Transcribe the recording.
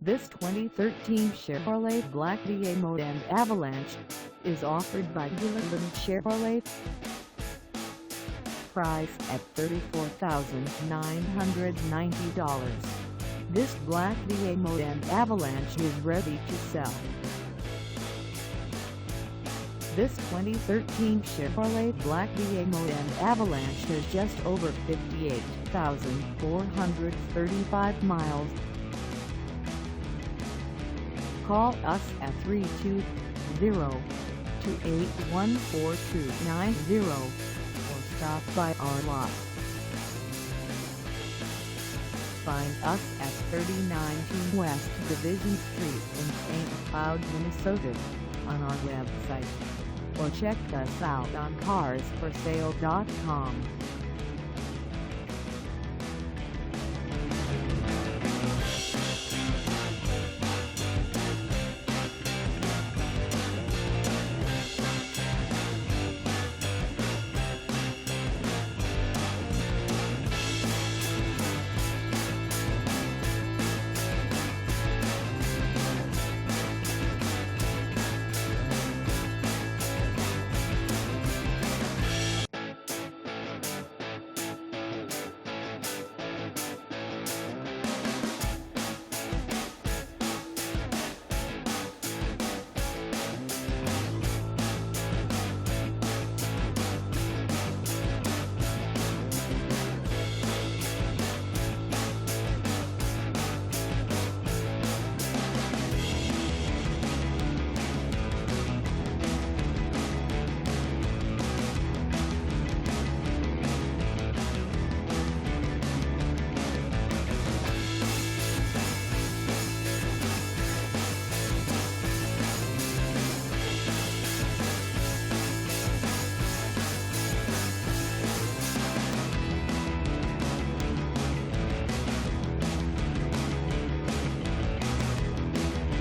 This 2013 Chevrolet Black VA and Avalanche is offered by Gilleland Chevrolet. Price at $34,990. This Black VA and Avalanche is ready to sell. This 2013 Chevrolet Black VA and Avalanche has just over 58,435 miles. Call us at 320-281-4290 or stop by our lot. Find us at 3019 West Division Street in St. Cloud, Minnesota on our website, or check us out on carsforsale.com.